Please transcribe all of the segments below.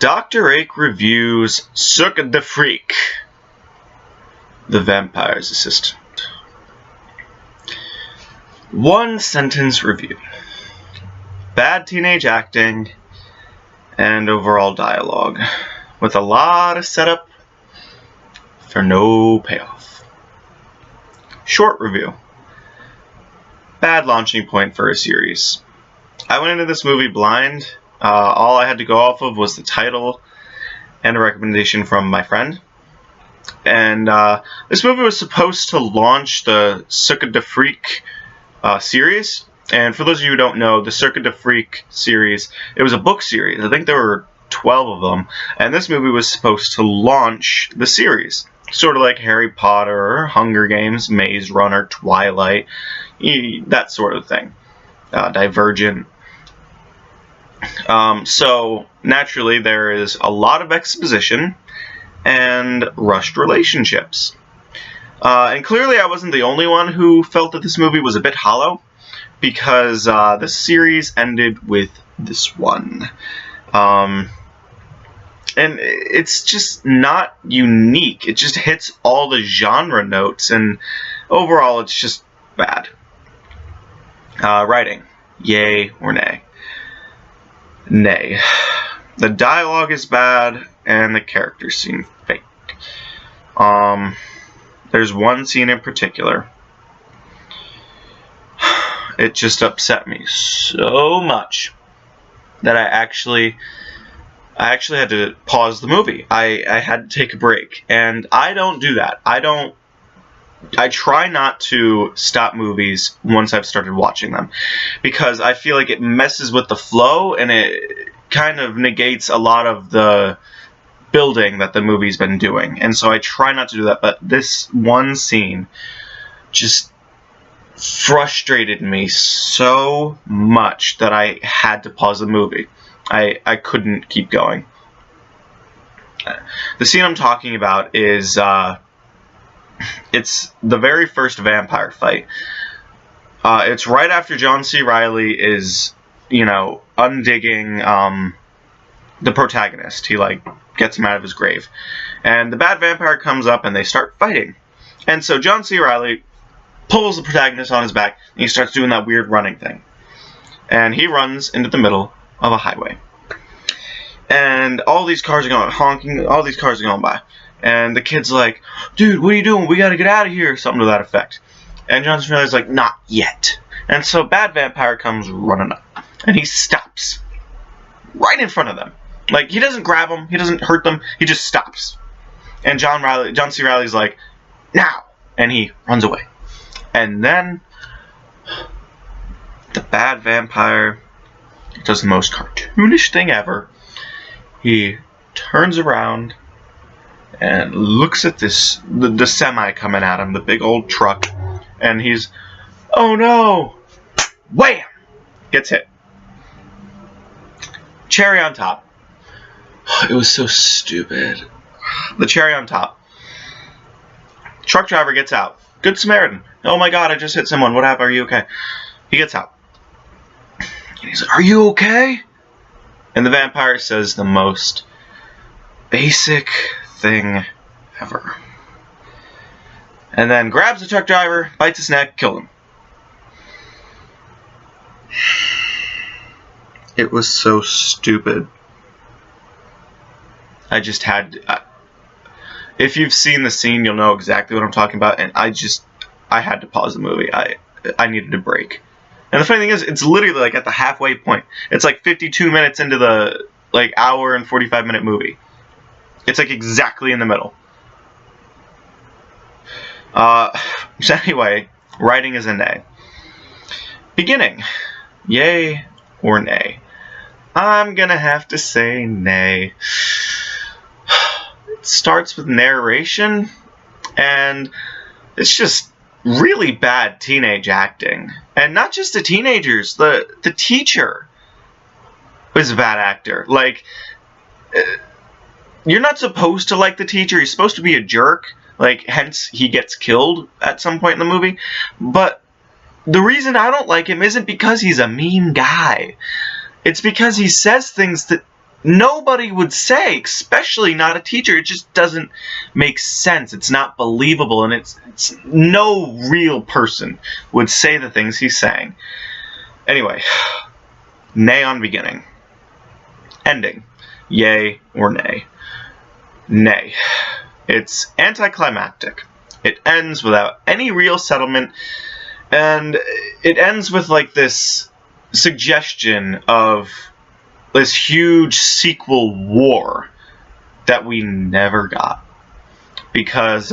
DoctorAche reviews Cirque the Freak, the vampire's assistant. One sentence review. Bad teenage acting and overall dialogue, with a lot of setup for no payoff. Short review. Bad launching point for a series. I went into this movie blind. All I had to go off of was the title and a recommendation from my friend. And this movie was supposed to launch the Cirque du Freak series. And for those of you who don't know, the Cirque du Freak series, it was a book series. I think there were 12 of them. And this movie was supposed to launch the series. Sort of like Harry Potter, Hunger Games, Maze Runner, Twilight, that sort of thing. Divergent. So, naturally, there is a lot of exposition and rushed relationships. And clearly I wasn't the only one who felt that this movie was a bit hollow, because the series ended with this one. And it's just not unique. It just hits all the genre notes, and overall it's just bad. Writing. Yay or nay? Nay. The dialogue is bad, and the characters seem fake. There's one scene in particular. It just upset me so much that I actually had to pause the movie. I had to take a break, and I don't do that. I try not to stop movies once I've started watching them, because I feel like it messes with the flow, and it kind of negates a lot of the building that the movie's been doing. And so I try not to do that, but this one scene just frustrated me so much that I had to pause the movie. I couldn't keep going. The scene I'm talking about is it's the very first vampire fight. It's right after John C. Reilly is, undigging the protagonist. He gets him out of his grave, and the bad vampire comes up and they start fighting. And so John C. Reilly pulls the protagonist on his back, and he starts doing that weird running thing. And he runs into the middle of a highway. And all these cars are going honking, all these cars are going by. And the kid's like, "Dude, what are you doing? We gotta get out of here," something to that effect. And John C. Reilly's like, "Not yet." And so bad vampire comes running up, and he stops right in front of them. He doesn't grab them, he doesn't hurt them, he just stops. And John C. Reilly's like, "Now!" And he runs away. And then the bad vampire does the most cartoonish thing ever. He turns around and looks at the semi coming at him, the big old truck, and he's, "Oh no!" Wham! Gets hit. Cherry on top. It was so stupid. The cherry on top. Truck driver gets out. Good Samaritan. "Oh my God, I just hit someone. What happened? Are you okay?" He gets out. And he's like, "Are you okay?" And the vampire says the most basic thing ever. And then grabs the truck driver, bites his neck, kills him. It was so stupid. I just had to, if you've seen the scene, you'll know exactly what I'm talking about, and I had to pause the movie. I needed a break. And the funny thing is, it's literally at the halfway point. It's 52 minutes into the hour and 45-minute movie. It's exactly in the middle. So anyway, writing is a nay. Beginning. Yay or nay? I'm gonna have to say nay. It starts with narration, and it's just really bad teenage acting. And not just the teenagers, the teacher was a bad actor. You're not supposed to like the teacher. He's supposed to be a jerk. Hence he gets killed at some point in the movie. But the reason I don't like him isn't because he's a mean guy. It's because he says things that nobody would say, especially not a teacher. It just doesn't make sense. It's not believable, and it's no real person would say the things he's saying. Anyway, nay on beginning. Ending. Yay or nay? Nay. It's anticlimactic. It ends without any real settlement, and it ends with like this suggestion of this huge sequel war that we never got because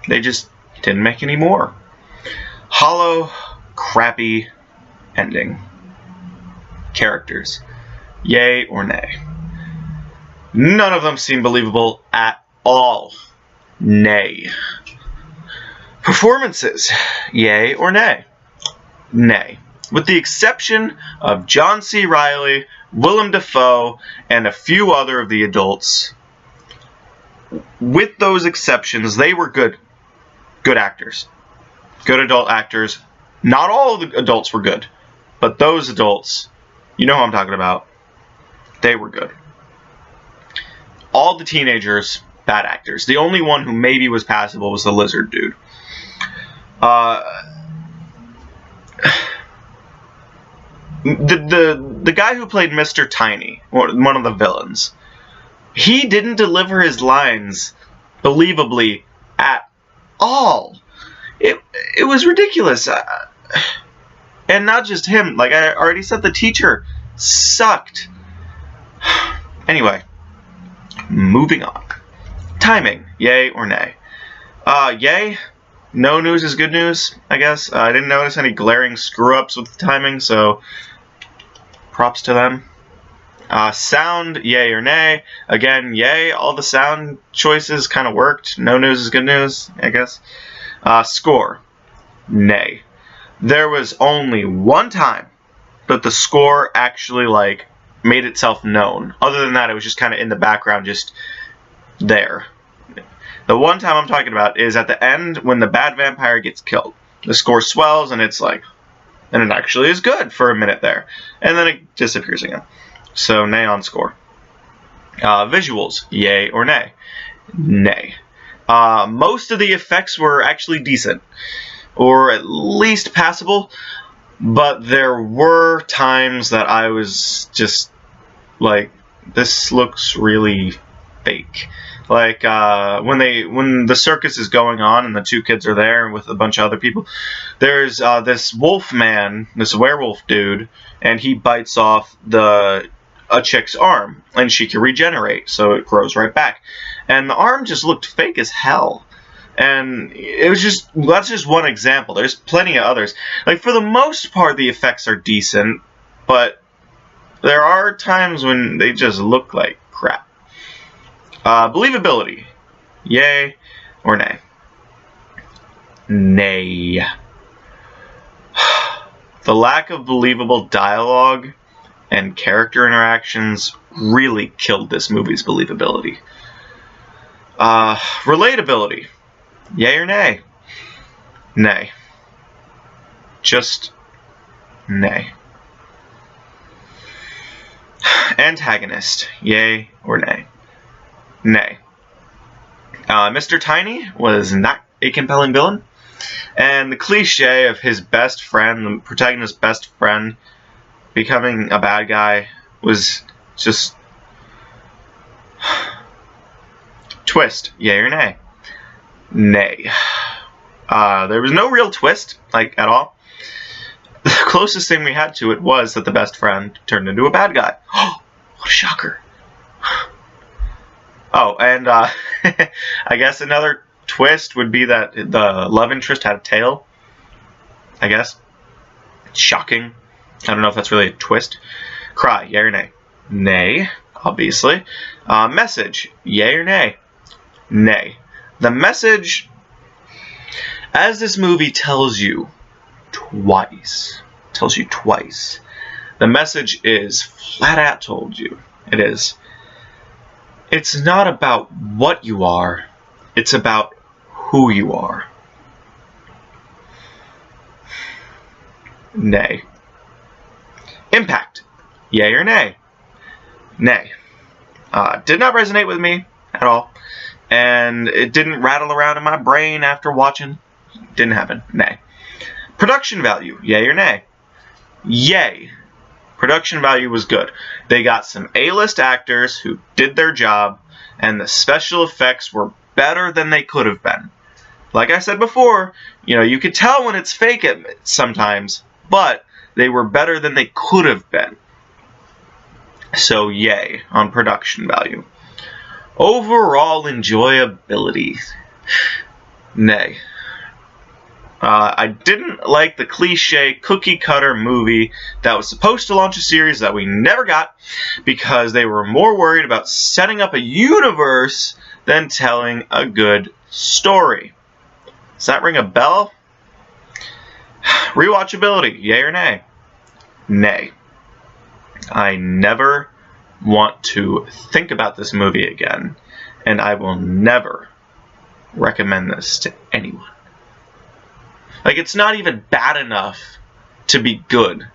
they just didn't make any more. Hollow, crappy ending. Characters. Yay or nay? None of them seem believable at all. Nay. Performances. Yay or nay? Nay. With the exception of John C. Reilly, Willam Defoe, and a few other of the adults. With those exceptions, they were good actors. Good adult actors. Not all of the adults were good, but those adults, you know who I'm talking about, they were good. All the teenagers, bad actors. The only one who maybe was passable was the lizard dude. The guy who played Mr. Tiny, one of the villains, he didn't deliver his lines believably at all. It was ridiculous. And not just him. Like I already said, the teacher sucked. Anyway, moving on. Timing, yay or nay? Yay. No news is good news, I guess. I didn't notice any glaring screw-ups with the timing, so props to them. Sound, yay or nay? Again, yay. All the sound choices kind of worked. No news is good news, I guess. Score, nay. There was only one time that the score actually, like, made itself known. Other than that, it was just kind of in the background, just there. The one time I'm talking about is at the end when the bad vampire gets killed. The score swells and it's like, and it actually is good for a minute there. And then it disappears again. So, nay on score. Visuals, yay or nay? Nay. Most of the effects were actually decent, or at least passable, but there were times that I was just like, this looks really fake. Like when the circus is going on and the two kids are there with a bunch of other people, there's this wolf man, this werewolf dude, and he bites off a chick's arm, and she can regenerate, so it grows right back. And the arm just looked fake as hell. And it was just, that's just one example. There's plenty of others. Like, for the most part, the effects are decent, but there are times when they just look like crap. Believability, yay or nay? Nay. The lack of believable dialogue and character interactions really killed this movie's believability. Relatability, yay or nay? Nay. Just nay. Antagonist, yay or nay? Nay. Mr. Tiny was not a compelling villain, and the cliche of his best friend, the protagonist's best friend, becoming a bad guy was just... Twist, yay or nay? Nay. There was no real twist, like, at all. The closest thing we had to it was that the best friend turned into a bad guy. Oh, what a shocker. Oh, and I guess another twist would be that the love interest had a tail. I guess. Shocking. I don't know if that's really a twist. Cry, yay or nay? Nay, obviously. Message, yay or nay? Nay. The message, as this movie tells you twice, the message is flat out told you. It is. It's not about what you are, it's about who you are. Nay. Impact, yay or nay? Nay. Did not resonate with me at all. And it didn't rattle around in my brain after watching. Didn't happen. Nay. Production value. Yay or nay? Yay. Production value was good. They got some A-list actors who did their job, and the special effects were better than they could have been. Like I said before, you could tell when it's fake sometimes, but they were better than they could have been. So yay on production value. Overall enjoyability. Nay. I didn't like the cliche cookie-cutter movie that was supposed to launch a series that we never got because they were more worried about setting up a universe than telling a good story. Does that ring a bell? Rewatchability, yay or nay? Nay. I never want to think about this movie again, and I will never recommend this to anyone. Like, it's not even bad enough to be good.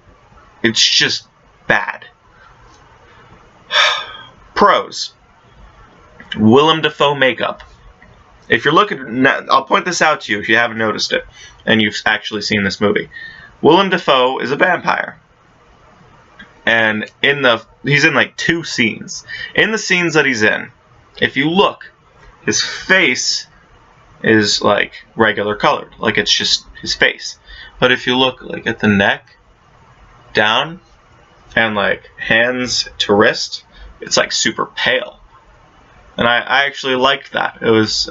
It's just bad. Pros. Willam Defoe makeup. If you're looking, I'll point this out to you if you haven't noticed it, and you've actually seen this movie. Willam Defoe is a vampire. And he's in like 2 scenes. In the scenes that he's in, if you look, his face is like regular colored, like it's just his face. But if you look like at the neck, down, and like hands to wrist, it's like super pale. And I actually liked that. It was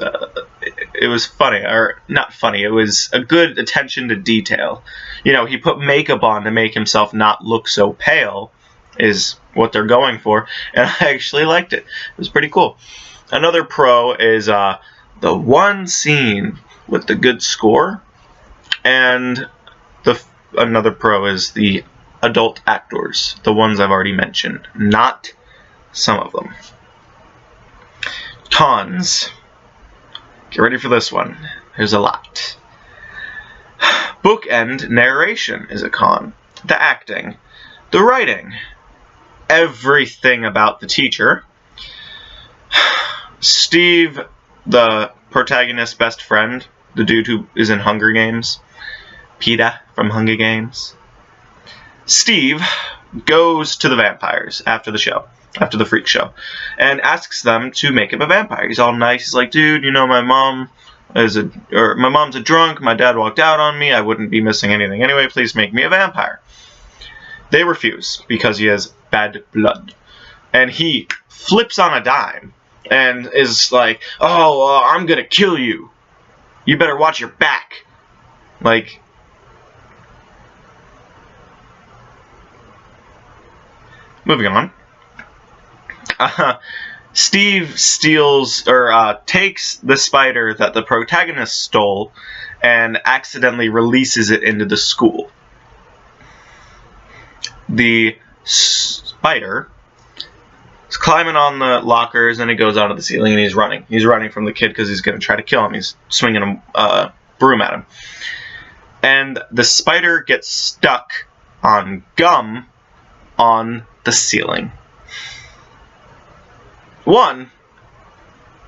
funny, or not funny. It was a good attention to detail. He put makeup on to make himself not look so pale, is what they're going for, and I actually liked it. It was pretty cool. Another pro is the one scene with the good score, and another pro is the adult actors, the ones I've already mentioned, not some of them. Cons. Get ready for this one. There's a lot. Bookend narration is a con. The acting. The writing. Everything about the teacher. Steve, the protagonist's best friend, the dude who is in Hunger Games. PETA from Hunger Games. Steve goes to the vampires after the freak show, and asks them to make him a vampire. He's all nice. He's like, dude, my mom's a drunk. My dad walked out on me. I wouldn't be missing anything anyway. Please make me a vampire. They refuse because he has bad blood, and he flips on a dime and is like, I'm gonna kill you. You better watch your back. Like, moving on. Steve steals or takes the spider that the protagonist stole and accidentally releases it into the school. The spider is climbing on the lockers, and he goes onto the ceiling, and he's running. He's running from the kid because he's going to try to kill him. He's swinging a broom at him. And the spider gets stuck on gum on the ceiling. One,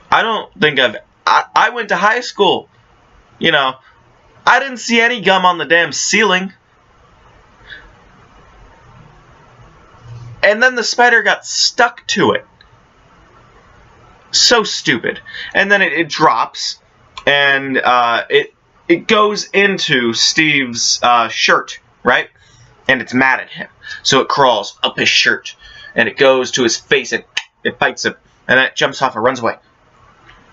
I don't think I went to high school. I didn't see any gum on the damn ceiling. And then the spider got stuck to it. So stupid. And then it drops, and it goes into Steve's shirt, right? And it's mad at him. So it crawls up his shirt, and it goes to his face, and it bites him, and then it jumps off and runs away.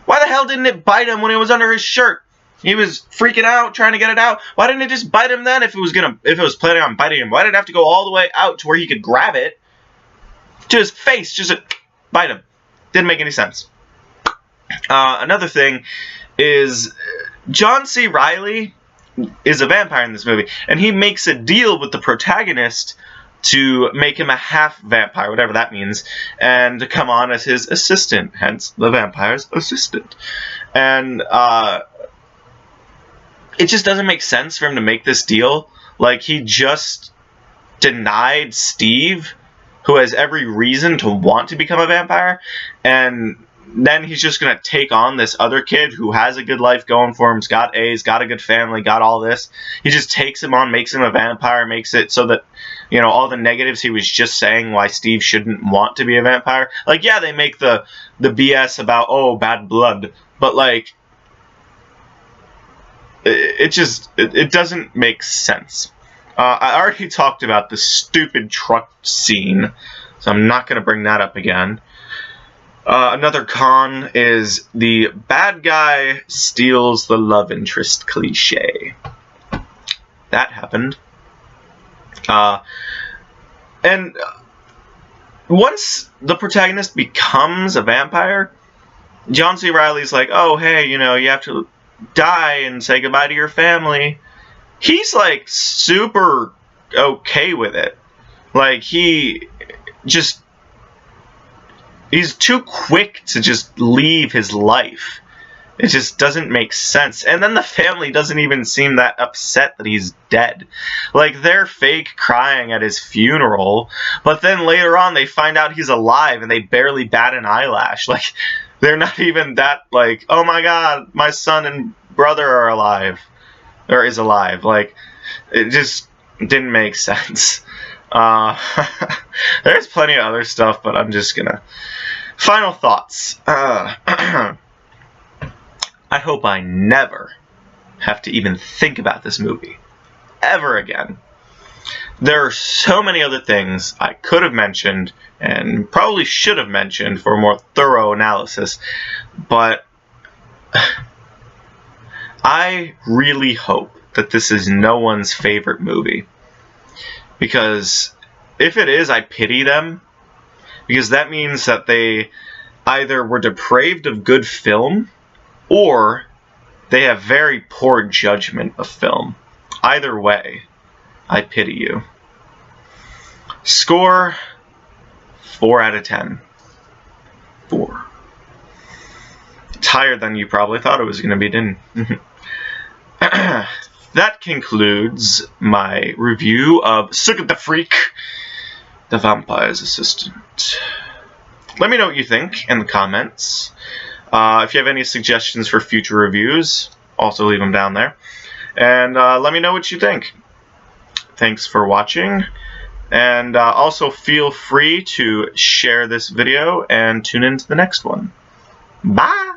Why the hell didn't it bite him when it was under his shirt? He was freaking out, trying to get it out. Why didn't it just bite him then if it was planning on biting him? Why did it have to go all the way out to where he could grab it to his face just to bite him? Didn't make any sense. Another thing is John C. Reilly is a vampire in this movie, and he makes a deal with the protagonist to make him a half vampire, whatever that means, and to come on as his assistant, hence the vampire's assistant. And it just doesn't make sense for him to make this deal. Like, he just denied Steve who has every reason to want to become a vampire, and then he's just going to take on this other kid who has a good life going for him, has got A's, got a good family, got all this. He just takes him on, makes him a vampire, makes it so that, you know, all the negatives he was just saying why Steve shouldn't want to be a vampire. Like, yeah, they make the BS about, oh, bad blood, but, like, it doesn't make sense. I already talked about the stupid truck scene, so I'm not going to bring that up again. Another con is the bad guy steals the love interest cliche. That happened. And once the protagonist becomes a vampire, John C. Reilly's like, oh, hey, you know, you have to die and say goodbye to your family. He's, like, super okay with it. Like, he's too quick to just leave his life. It just doesn't make sense. And then the family doesn't even seem that upset that he's dead. Like, they're fake crying at his funeral, but then later on they find out he's alive and they barely bat an eyelash. Like, they're not even that, like, oh my god, my son and brother are alive. Or is alive. Like, it just didn't make sense. There's plenty of other stuff, but I'm just gonna... Final thoughts. I hope I never have to even think about this movie. Ever again. There are so many other things I could have mentioned, and probably should have mentioned for a more thorough analysis, but I really hope that this is no one's favorite movie. Because if it is, I pity them. Because that means that they either were depraved of good film, or they have very poor judgment of film. Either way, I pity you. Score, 4 out of 10. 4. It's higher than you probably thought it was going to be, didn't you? That concludes my review of Cirque the Freak, the Vampire's Assistant. Let me know what you think in the comments. If you have any suggestions for future reviews, also leave them down there. And let me know what you think. Thanks for watching. And also feel free to share this video and tune into the next one. Bye!